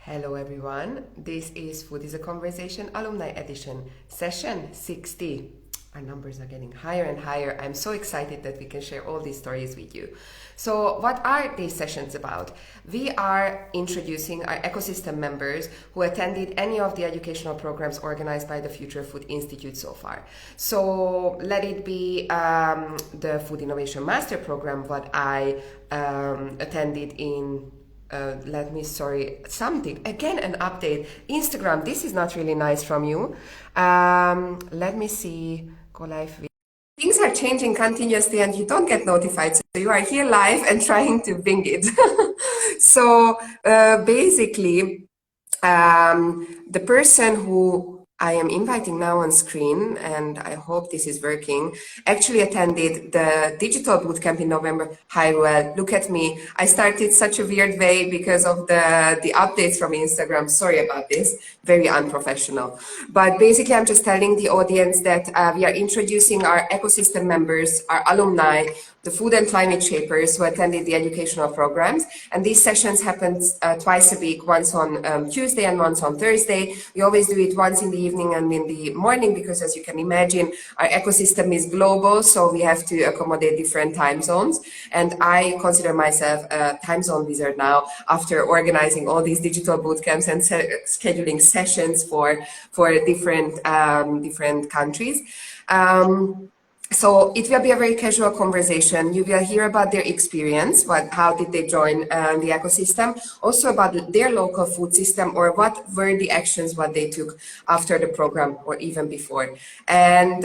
Hello everyone, this is Food is a Conversation Alumni Edition, session 60. Our numbers are getting higher and higher. I'm so excited that we can share all these stories with you. So what are these sessions about? We are introducing our ecosystem members who attended any of the educational programs organized by the Future Food Institute so far. So let it be the Food Innovation Master Program, what I attended in something again, an update. Instagram, this is not really nice from you. Let me see. Go live. Things are changing continuously and you don't get notified. So you are here live and trying to bing it. So basically, the person who I am inviting now on screen, and I hope this is working, actually attended the digital bootcamp in November. Hi, Ruel, look at me. I started such a weird way because of the updates from Instagram. Sorry about this, very unprofessional. But basically, I'm just telling the audience that we are introducing our ecosystem members, our alumni, the food and climate shapers who attended the educational programs. And these sessions happen twice a week, once on Tuesday and once on Thursday. We always do it once in the evening and in the morning because, as you can imagine, our ecosystem is global, so we have to accommodate different time zones. And I consider myself a time zone wizard now after organizing all these digital bootcamps and scheduling sessions for different countries. So it will be a very casual conversation. You will hear about their experience, how did they join the ecosystem, also about their local food system or what were the actions, what they took after the program or even before. And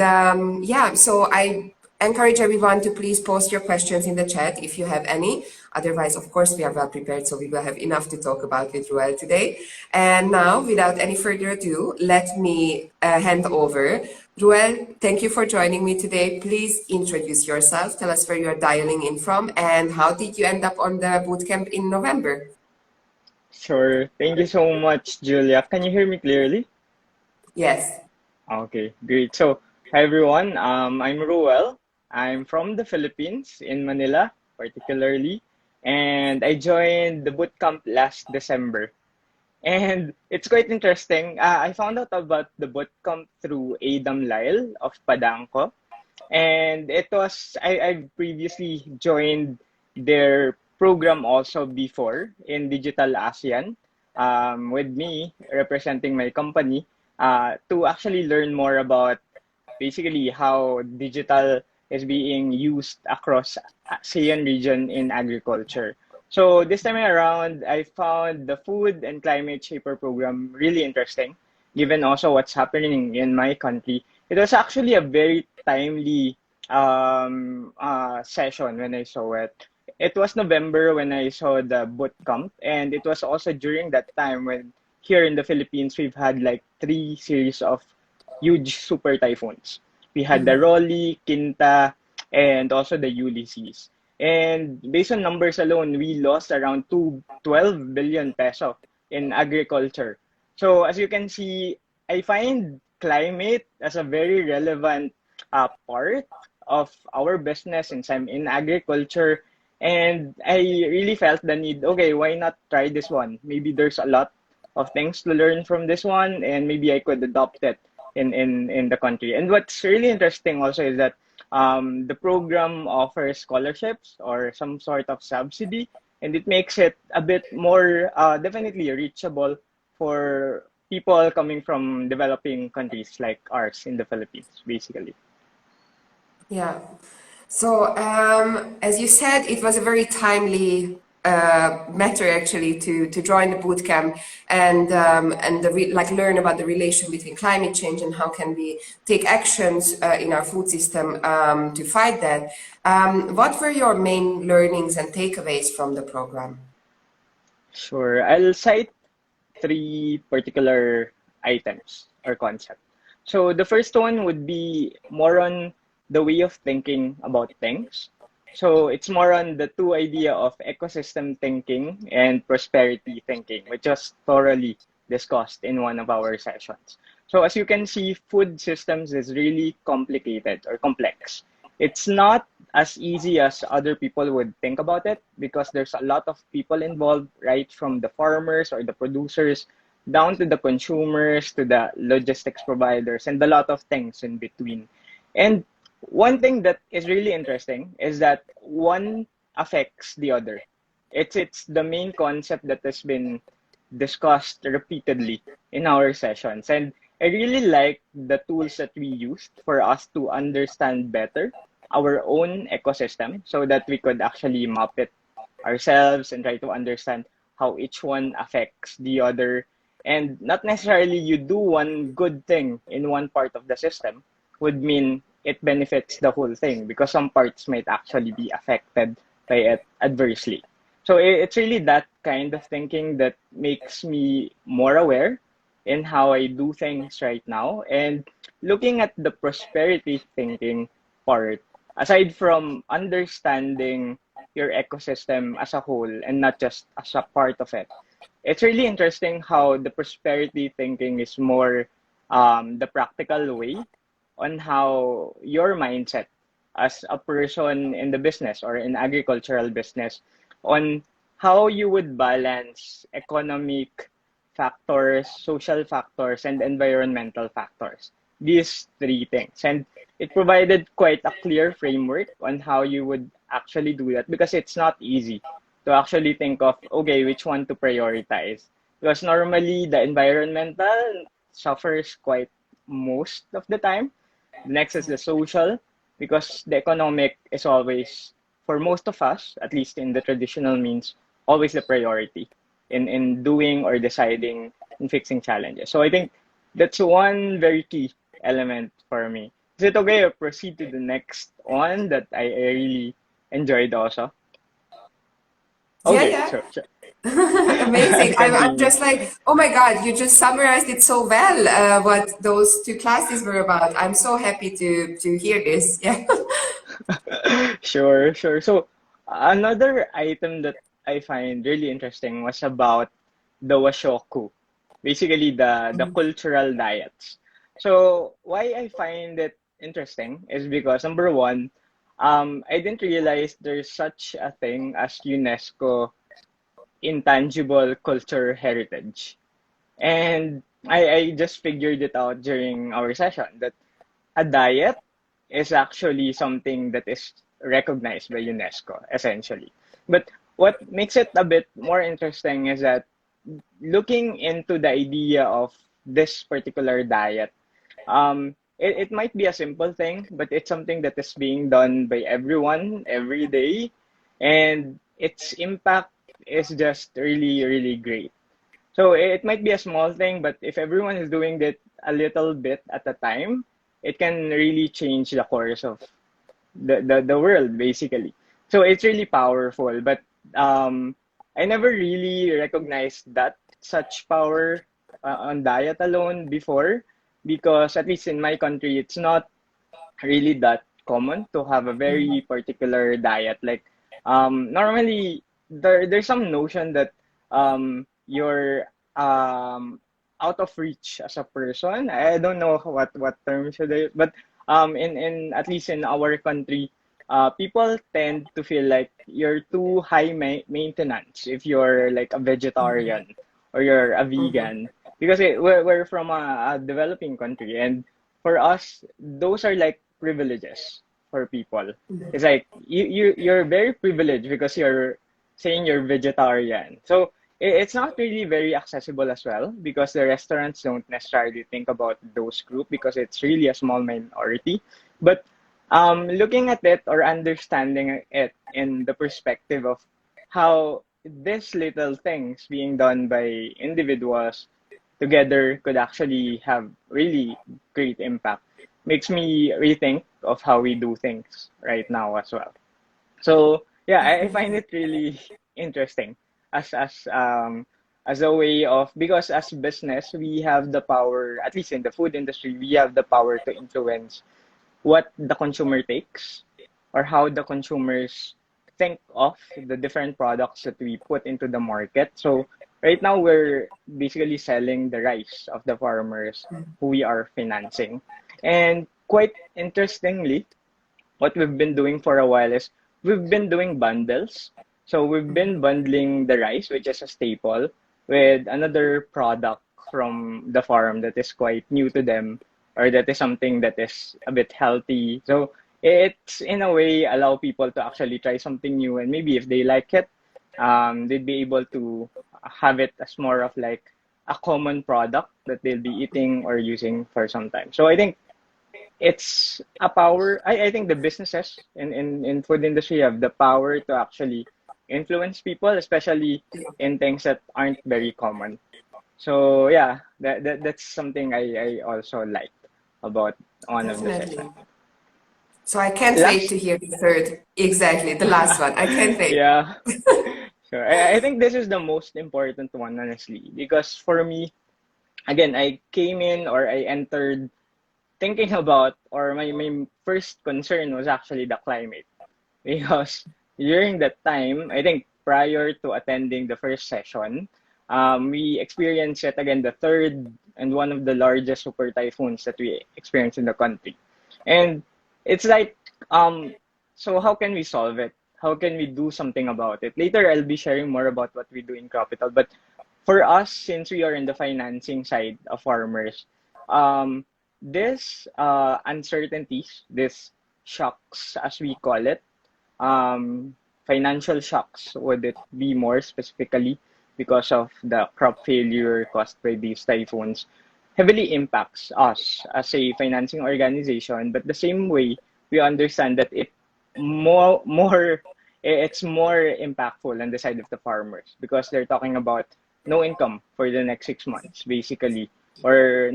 so I encourage everyone to please post your questions in the chat if you have any. Otherwise, of course, we are well prepared, so we will have enough to talk about with Ruel today. And now, without any further ado, let me hand over. Ruel, thank you for joining me today. Please introduce yourself. Tell us where you're dialing in from and how did you end up on the bootcamp in November? Sure. Thank you so much, Julia. Can you hear me clearly? Yes. Okay, great. So, hi everyone. I'm Ruel. I'm from the Philippines, in Manila, particularly, and I joined the bootcamp last December. And it's quite interesting. I found out about the bootcamp through Adam Lyle of Padangko. And I previously joined their program also before in Digital ASEAN, with me representing my company, to actually learn more about basically how digital is being used across ASEAN region in agriculture. So this time around, I found the Food and Climate Shaper program really interesting, given also what's happening in my country. It was actually a very timely session when I saw it. It was November when I saw the boot camp, and it was also during that time when here in the Philippines we've had like three series of huge super typhoons. We had the Rolly, Kinta, and also the Ulysses. And based on numbers alone, we lost around 12 billion peso in agriculture. So as you can see, I find climate as a very relevant part of our business since I'm in agriculture. And I really felt the need, okay, why not try this one? Maybe there's a lot of things to learn from this one, and maybe I could adopt it in the country. And what's really interesting also is that the program offers scholarships or some sort of subsidy, and it makes it a bit more definitely reachable for people coming from developing countries like ours in the Philippines, basically. Yeah. So, as you said, it was a very timely matter actually to join the bootcamp and learn about the relation between climate change and how can we take actions in our food system to fight that. What were your main learnings and takeaways from the program? Sure. I'll cite three particular items or concepts. So the first one would be more on the way of thinking about things. So it's more on the two idea of ecosystem thinking and prosperity thinking, which was thoroughly discussed in one of our sessions. So as you can see, food systems is really complicated or complex. It's not as easy as other people would think about it because there's a lot of people involved, right? From the farmers or the producers down to the consumers to the logistics providers and a lot of things in between. And one thing that is really interesting is that one affects the other. It's the main concept that has been discussed repeatedly in our sessions. And I really like the tools that we used for us to understand better our own ecosystem so that we could actually map it ourselves and try to understand how each one affects the other. And not necessarily you do one good thing in one part of the system would mean it benefits the whole thing because some parts might actually be affected by it adversely. So it's really that kind of thinking that makes me more aware in how I do things right now. And looking at the prosperity thinking part, aside from understanding your ecosystem as a whole and not just as a part of it, it's really interesting how the prosperity thinking is more the practical way on how your mindset as a person in the business or in agricultural business on how you would balance economic factors, social factors, and environmental factors. These three things. And it provided quite a clear framework on how you would actually do that because it's not easy to actually think of, okay, which one to prioritize. Because normally the environmental suffers quite most of the time. Next is the social, because the economic is always, for most of us, at least in the traditional means, always the priority in doing or deciding and fixing challenges. So I think that's one very key element for me. Is it okay to proceed to the next one that I really enjoyed also? Yeah, Okay, yeah. so Amazing. I'll I'm continue. just like, oh my God, you just summarized it so well, what those two classes were about. I'm so happy to hear this. Yeah. Sure, sure. So another item that I find really interesting was about the washoku, basically the cultural diets. So why I find it interesting is because number one, I didn't realize there's such a thing as UNESCO intangible culture heritage. And I just figured it out during our session that a diet is actually something that is recognized by UNESCO, essentially. But what makes it a bit more interesting is that looking into the idea of this particular diet, it might be a simple thing, but it's something that is being done by everyone every day, and its impact is just really, really great. So it might be a small thing, but if everyone is doing it a little bit at a time, it can really change the course of the world, basically. So it's really powerful, but I never really recognized that such power on diet alone before, because at least in my country, it's not really that common to have a very particular diet. Like normally there's some notion that you're out of reach as a person. I don't know what term should I, but in at least in our country, people tend to feel like you're too high maintenance if you're like a vegetarian or you're a vegan, because we're from a developing country, and for us those are like privileges for people. It's like you're very privileged because you're saying you're vegetarian. So it's not really very accessible as well because the restaurants don't necessarily think about those group because it's really a small minority. But looking at it or understanding it in the perspective of how these little things being done by individuals together could actually have really great impact makes me rethink of how we do things right now as well. So yeah, I find it really interesting as a way of, because as business we have the power, at least in the food industry, we have the power to influence what the consumer takes or how the consumers think of the different products that we put into the market. So right now we're basically selling the rice of the farmers who we are financing. And quite interestingly, what we've been doing for a while is we've been doing bundles. So we've been bundling the rice, which is a staple, with another product from the farm that is quite new to them, or that is something that is a bit healthy. So it's in a way allow people to actually try something new, and maybe if they like it, they'd be able to have it as more of like a common product that they'll be eating or using for some time. So I think it's a power. I think the businesses in food industry have the power to actually influence people, especially in things that aren't very common. So yeah, that's something I also like about one of the Definitely. sessions. So I can't wait to Last, hear the third. Exactly, the last one. I can't wait. yeah. So I think this is the most important one, honestly, because for me, again, I came in or I entered thinking about, or my first concern was actually the climate. Because during that time, I think prior to attending the first session, we experienced yet again the third and one of the largest super typhoons that we experienced in the country. And it's like, um, so how can we solve it? How can we do something about it? Later, I'll be sharing more about what we do in Cropital. But for us, since we are in the financing side of farmers, um, this uncertainties, this shocks, as we call it, financial shocks, would it be more specifically because of the crop failure caused by these typhoons, heavily impacts us as a financing organization. But the same way, we understand that it's more impactful on the side of the farmers because they're talking about no income for the next 6 months, basically, or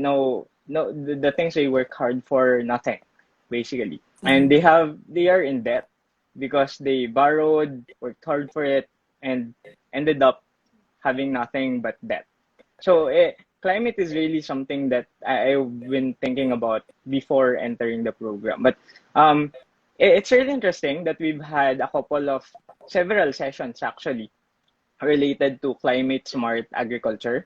the things they work hard for, nothing, basically, and they are in debt because they borrowed, worked hard for it, and ended up having nothing but debt. So climate is really something that I've been thinking about before entering the program. But it's really interesting that we've had several sessions actually related to climate smart agriculture.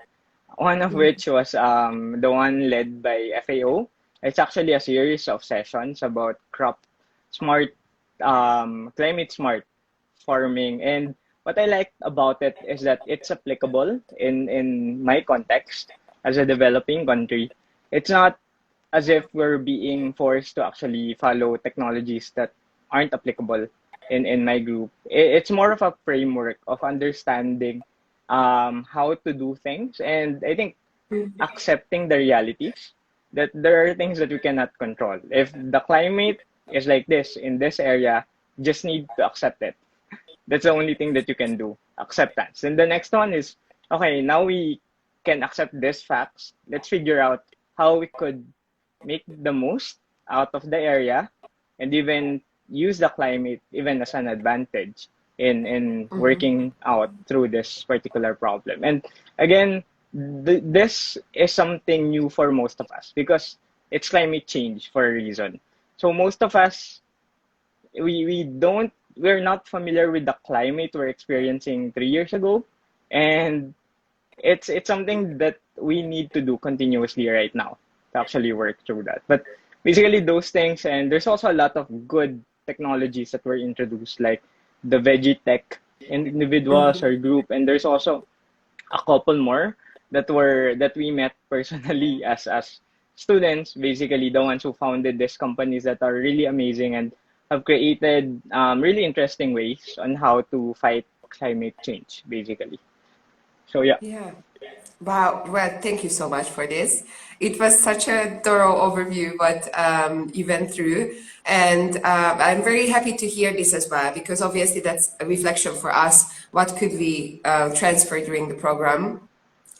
One of which was the one led by FAO. It's actually a series of sessions about smart, climate smart farming. And what I like about it is that it's applicable in my context as a developing country. It's not as if we're being forced to actually follow technologies that aren't applicable in my group. It's more of a framework of understanding how to do things. And I think accepting the realities that there are things that we cannot control. If the climate is like this in this area, just need to accept it. That's the only thing that you can do. Acceptance. And the next one is, okay, now we can accept these facts. Let's figure out how we could make the most out of the area and even use the climate even as an advantage in working out through this particular problem. And again, this is something new for most of us because it's climate change for a reason. So most of us, we're not familiar with the climate we're experiencing 3 years ago, and it's something that we need to do continuously right now to actually work through that. But basically those things, and there's also a lot of good technologies that were introduced, like the veggie tech individuals or group, and there's also a couple more that we met personally as students, basically the ones who founded these companies that are really amazing and have created really interesting ways on how to fight climate change, basically. So yeah. Yeah. Wow. Well, thank you so much for this. It was such a thorough overview what you went through. And I'm very happy to hear this as well, because obviously that's a reflection for us. What could we transfer during the program?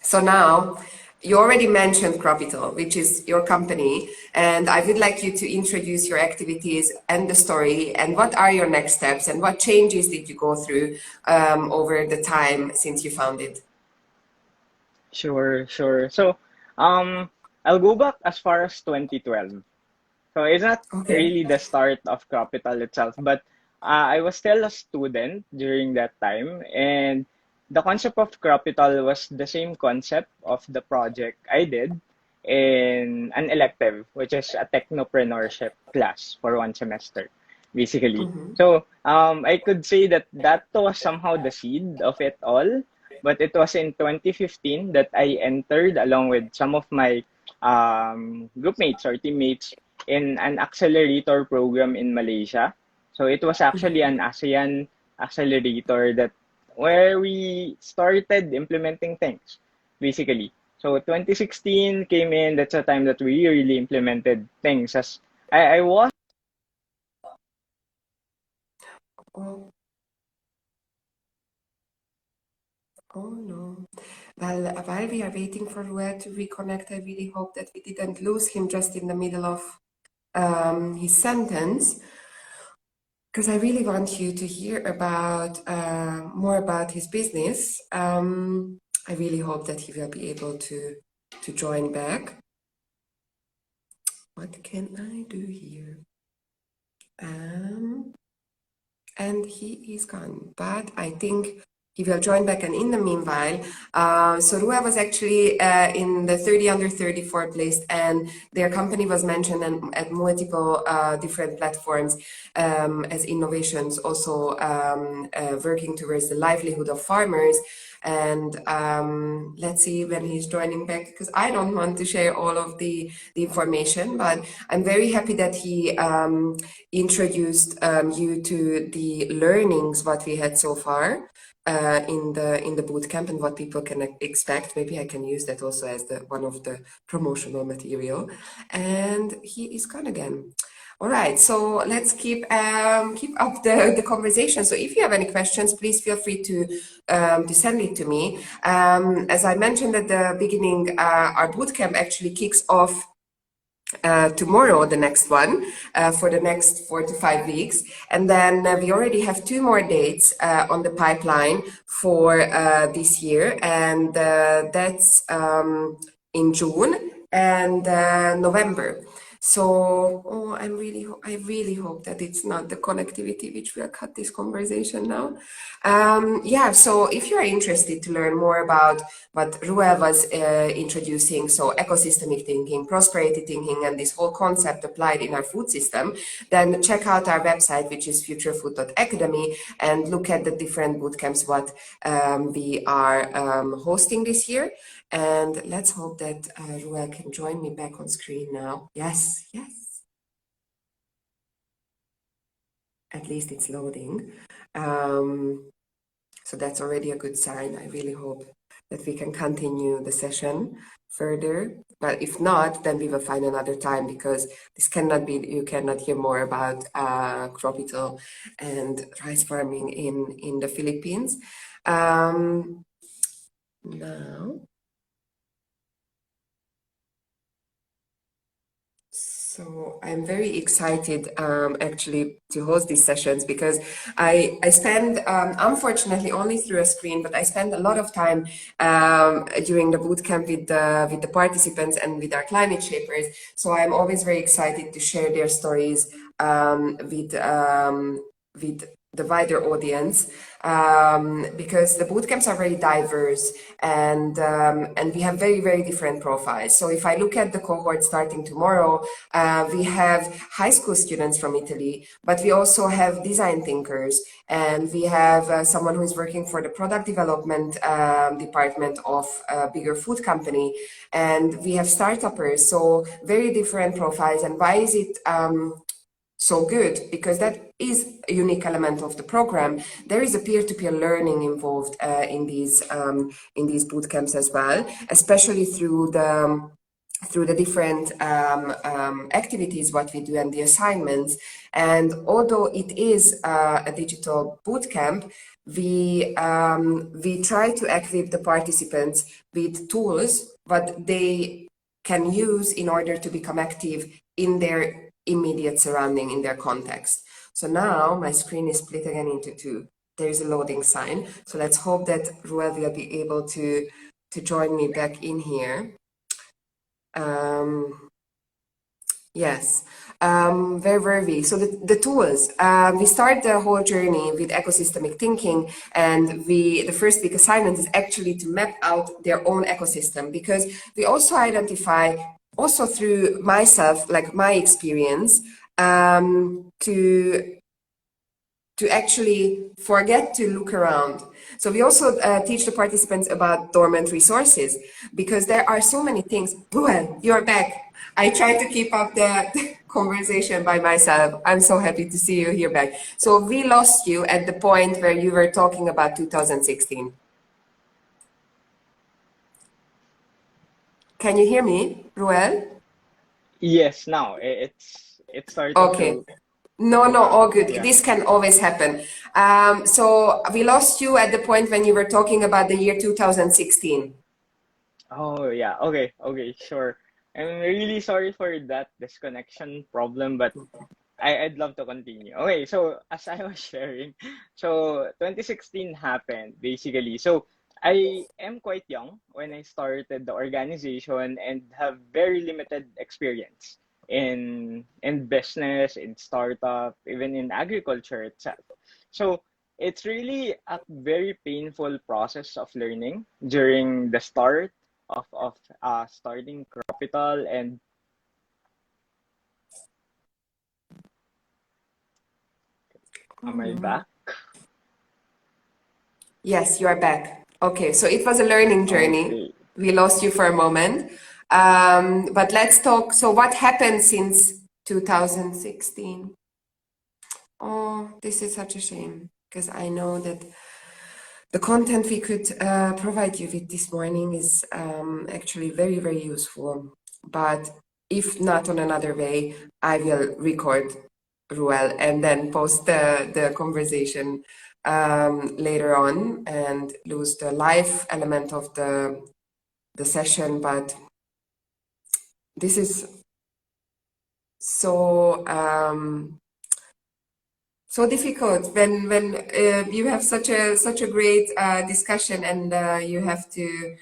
So now, you already mentioned Cropital, which is your company, and I would like you to introduce your activities and the story, and what are your next steps, and what changes did you go through over the time since you founded? Sure, sure. So, I'll go back as far as 2012. So it's not Okay. really the start of Cropital itself, but I was still a student during that time, and the concept of Cropital was the same concept of the project I did in an elective, which is a technopreneurship class for one semester. basically. So I could say that that was somehow the seed of it all. But it was in 2015 that I entered along with some of my group mates or teammates in an accelerator program in Malaysia. So it was actually an ASEAN accelerator that where we started implementing things, basically. So 2016 came in. That's a time that we really implemented things. As I was. Oh, oh no. Well, while we are waiting for Ruel to reconnect, I really hope that we didn't lose him just in the middle of his sentence, because I really want you to hear about more about his business. I really hope that he will be able to join back. What can I do here? And he is gone, but I think he will join back. And in the meanwhile, so Ruel was actually in the 30 under 34 place, and their company was mentioned at multiple different platforms as innovations, also working towards the livelihood of farmers. And let's see when he's joining back, because I don't want to share all of the information, but I'm very happy that he introduced you to the learnings what we had so far in the bootcamp and what people can expect. Maybe I can use that also as the one of the promotional material. And he is gone again. All right, so let's keep up the conversation. So if you have any questions, please feel free to send it to me. As I mentioned at the beginning, our bootcamp actually kicks off tomorrow, the next one, for the next 4 to 5 weeks. And then we already have 2 more dates on the pipeline for this year. And that's in June and November. So, oh, I really hope that it's not the connectivity which will cut this conversation now. Yeah, so if you are interested to learn more about what Ruel was introducing, so ecosystemic thinking, prosperity thinking, and this whole concept applied in our food system, then check out our website, which is futurefood.academy, and look at the different bootcamps what we are hosting this year. And let's hope that Ruel can join me back on screen now. Yes, yes. At least it's loading. So that's already a good sign. I really hope that we can continue the session further. But if not, then we will find another time, because this cannot be, you cannot hear more about Cropital and rice farming in the Philippines. Now. So I'm very excited actually to host these sessions, because I spend unfortunately only through a screen, but I spend a lot of time during the bootcamp with the participants and with our climate shapers. So I'm always very excited to share their stories with the wider audience, because the bootcamps are very diverse, and we have very different profiles. So if I look at the cohort starting tomorrow, we have high school students from Italy, but we also have design thinkers, and we have someone who is working for the product development department of a bigger food company, and we have startuppers. So very different profiles. And why is it so good? Because that is a unique element of the program. There is a peer-to-peer learning involved in these bootcamps as well, especially through the different activities what we do and the assignments. And although it is a digital bootcamp, we try to equip the participants with tools what they can use in order to become active in their immediate surrounding, in their context. So now my screen is split again into two. There is a loading sign. So let's hope that Ruel will be able to join me back in here. Yes. Where were we? So the tools. We start the whole journey with ecosystemic thinking, and the first big assignment is actually to map out their own ecosystem, because we also identify, also through myself, like my experience, to to actually forget to look around. So we also teach the participants about dormant resources, because there are so many things. Ruel, you're back. I try to keep up the conversation by myself. I'm so happy to see you here back. So we lost you at the point where you were talking about 2016. Can you hear me, Ruel? Yes, now it started Okay. to No, go no, out. all good. Yeah. This can always happen. So we lost you at the point when you were talking about the year 2016. Oh, yeah. Okay, okay, sure. I'm really sorry for that disconnection problem, but I'd love to continue. Okay, so as I was sharing, so 2016 happened basically. So I am quite young when I started the organization and have very limited experience in business, in startup, even in agriculture itself. So it's really a very painful process of learning during the start of starting Cropital. And am I back? Yes, you are back. Okay, so it was a learning journey. Okay. We lost you for a moment. But let's talk. So, what happened since 2016? Oh, this is such a shame, because I know that the content we could provide you with this morning is actually very, very useful. But if not on another way, I will record Ruel and then post the conversation later on and lose the live element of the session. But this is so so difficult when you have such a great discussion, and you have to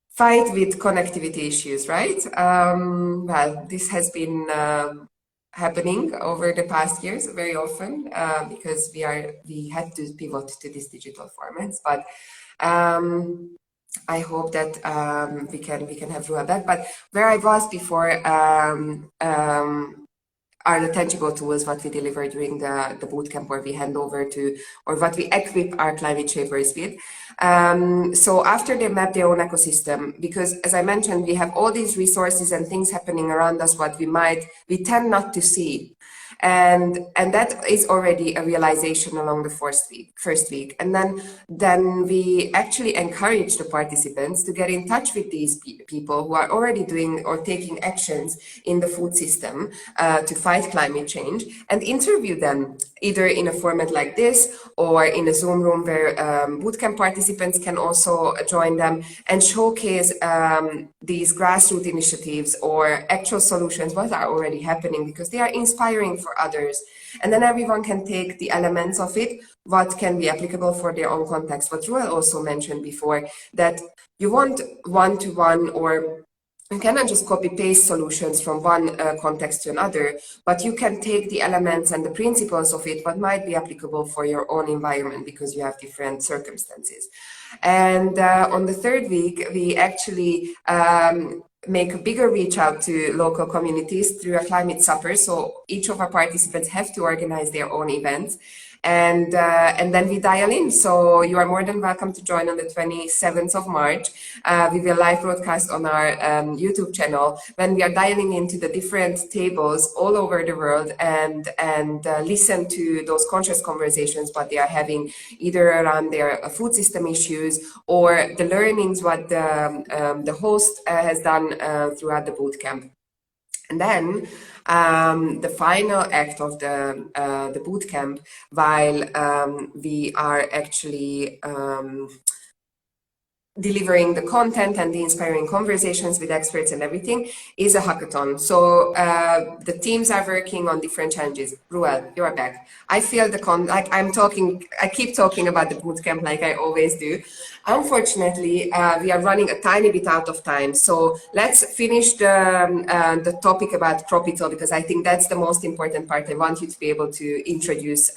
fight with connectivity issues, right? Well, this has been happening over the past years very often, because we had to pivot to these digital formats. But I hope that we can have Ruha back. But where I was before, are the tangible tools what we deliver during the bootcamp, where we hand over to, or what we equip our climate shapers with. So after they map their own ecosystem, because as I mentioned, we have all these resources and things happening around us what we tend not to see. And that is already a realization along the first week. And then we actually encourage the participants to get in touch with these people who are already doing or taking actions in the food system to fight climate change, and interview them either in a format like this or in a Zoom room where bootcamp participants can also join them, and showcase these grassroots initiatives or actual solutions what are already happening, because they are inspiring for others. And then everyone can take the elements of it, what can be applicable for their own context. What Ruel also mentioned before, that you want one-to-one, or you cannot just copy paste solutions from one context to another, but you can take the elements and the principles of it, what might be applicable for your own environment, because you have different circumstances. And on the third week, we actually make a bigger reach out to local communities through a climate supper. So each of our participants have to organize their own events. And then we dial in. So you are more than welcome to join on the 27th of March. We will live broadcast on our YouTube channel when we are dialing into the different tables all over the world, and listen to those conscious conversations what they are having, either around their food system issues or the learnings what the host has done throughout the bootcamp. And then the final act of the boot camp, while we are actually delivering the content and the inspiring conversations with experts and everything, is a hackathon. So the teams are working on different challenges. Ruel, you're back. I feel like I keep talking about the bootcamp like I always do. Unfortunately, we are running a tiny bit out of time. So let's finish the topic about Cropital, because I think that's the most important part. I want you to be able to introduce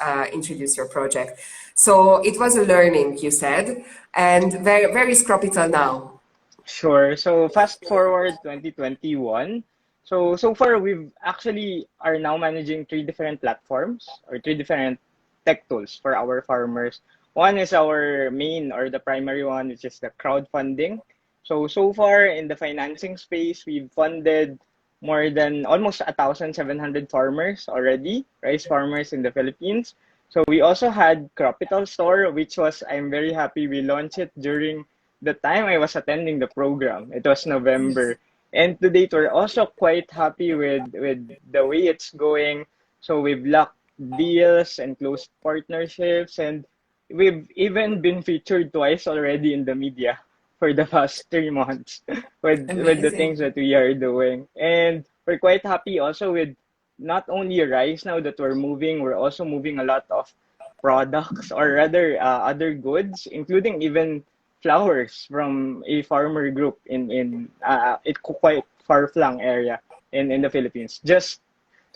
your project. So it was a learning, you said, and where is Cropital now? Sure. So fast forward 2021. So far we've actually are now managing three different platforms or three different tech tools for our farmers. One is our main or the primary one, which is the crowdfunding. So far in the financing space, we've funded more than almost 1,700 farmers already, rice farmers in the Philippines. So we also had Cropital store, which was, I'm very happy we launched it during the time I was attending the program. It was November. And to date, we're also quite happy with the way it's going. So we've locked deals and closed partnerships, and we've even been featured twice already in the media for the past 3 months with the things Amazing. that we are doing. And we're quite happy also with not only rice now that we're moving, we're also moving a lot of products or rather other goods, including even flowers from a farmer group in a quite far-flung area in the Philippines. Just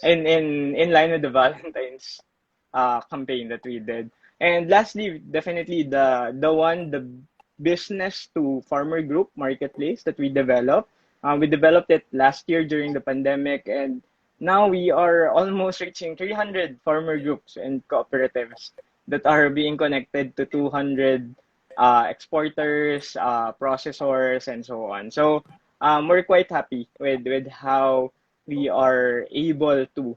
in line with the Valentine's campaign that we did. And lastly, definitely the business to farmer group marketplace that we developed. We developed it last year during the pandemic, and now we are almost reaching 300 farmer groups and cooperatives that are being connected to 200 exporters, processors, and so on. So we're quite happy with how we are able to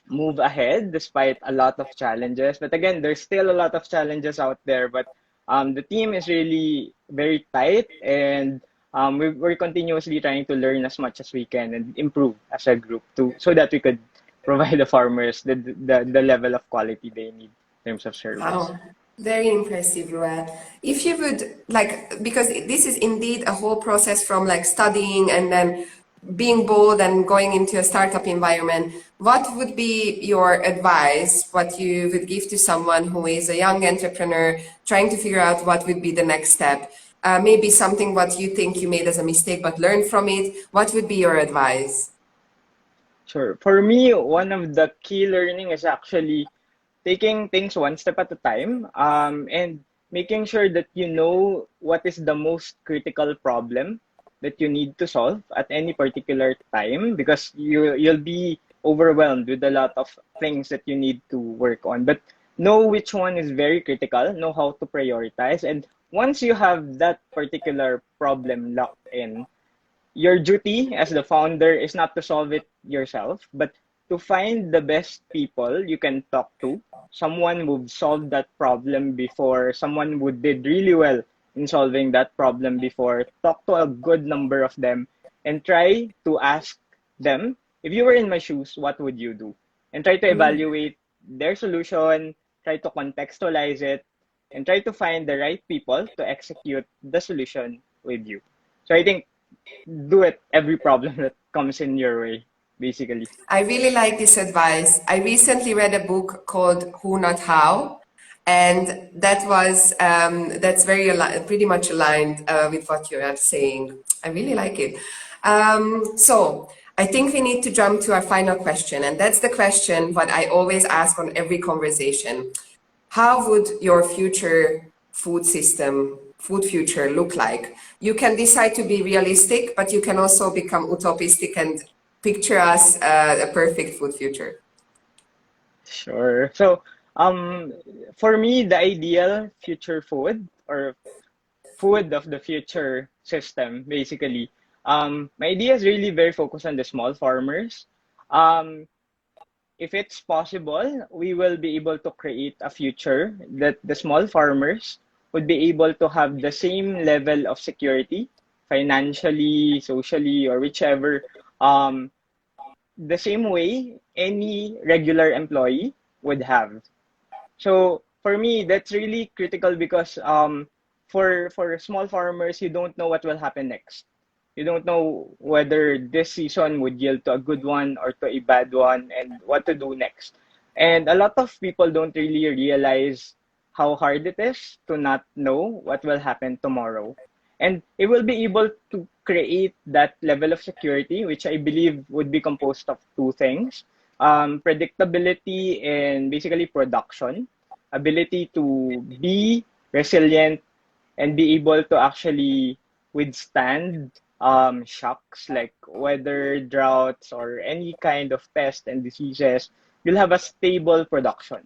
move ahead despite a lot of challenges. But again, there's still a lot of challenges out there. But the team is really very tight, and we're continuously trying to learn as much as we can and improve as a group to so that we could provide the farmers the level of quality they need in terms of service. Wow, very impressive, Ruel. If you would like, because this is indeed a whole process from like studying and then being bold and going into a startup environment, what would be your advice, what you would give to someone who is a young entrepreneur trying to figure out what would be the next step? Maybe something what you think you made as a mistake, but learned from it. What would be your advice? Sure. For me, one of the key learning is actually taking things one step at a time, and making sure that you know what is the most critical problem that you need to solve at any particular time, because you'll be overwhelmed with a lot of things that you need to work on. But know which one is very critical, know how to prioritize, and once you have that particular problem locked in, your duty as the founder is not to solve it yourself, but to find the best people you can talk to, someone who've solved that problem before, someone who did really well in solving that problem before. Talk to a good number of them and try to ask them, if you were in my shoes, what would you do? And try to evaluate their solution, try to contextualize it, and try to find the right people to execute the solution with you. So I think do it every problem that comes in your way, basically. I really like this advice. I recently read a book called Who Not How, and that's very pretty much aligned with what you are saying. I really like it. So I think we need to jump to our final question, and that's the question what I always ask on every conversation. How would your future food future look like? You can decide to be realistic, but you can also become utopistic and picture us a perfect food future. Sure. So, for me, the ideal future food or food of the future system, basically, my idea is really very focused on the small farmers. Um, if it's possible, we will be able to create a future that the small farmers would be able to have the same level of security, financially, socially, or whichever, um, the same way any regular employee would have. So for me, that's really critical because for small farmers, you don't know what will happen next. You don't know whether this season would yield to a good one or to a bad one, and what to do next. And a lot of people don't really realize how hard it is to not know what will happen tomorrow. And it will be able to create that level of security, which I believe would be composed of two things: predictability and basically production, ability to be resilient and be able to actually withstand shocks like weather, droughts, or any kind of pest and diseases. You'll have a stable production.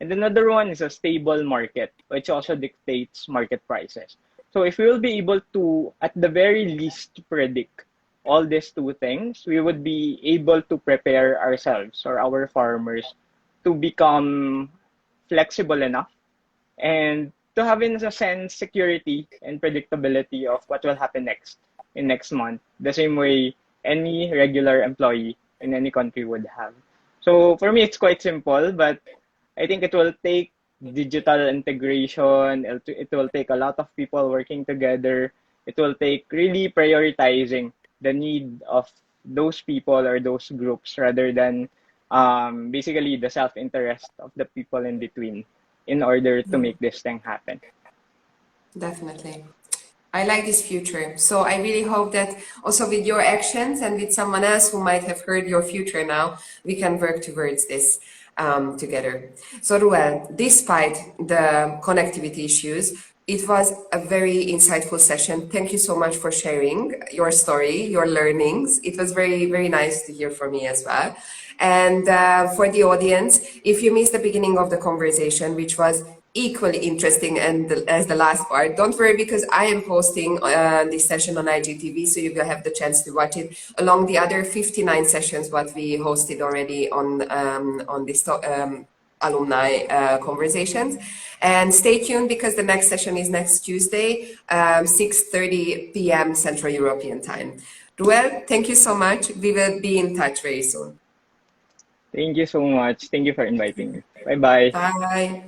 And another one is a stable market, which also dictates market prices. So if we will be able to, at the very least, predict all these two things, we would be able to prepare ourselves or our farmers to become flexible enough and to have in a sense security and predictability of what will happen next in next month, the same way any regular employee in any country would have. So for me, it's quite simple, but I think it will take digital integration. It will take a lot of people working together. It will take really prioritizing the need of those people or those groups rather than basically the self-interest of the people in between in order to make this thing happen. Definitely. I like this future. So I really hope that also with your actions and with someone else who might have heard your future now, we can work towards this together. So Ruel, despite the connectivity issues, it was a very insightful session. Thank you so much for sharing your story, your learnings. It was very, very nice to hear from me as well. And for the audience, if you missed the beginning of the conversation, which was equally interesting and as the last part, don't worry, because I am posting this session on IGTV, so you will have the chance to watch it along the other 59 sessions what we hosted already on this alumni conversations. And stay tuned, because the next session is next Tuesday, 6:30 p.m. Central European time. Ruel, thank you so much. We will be in touch very soon. Thank you so much. Thank you for inviting me. Bye bye. Bye.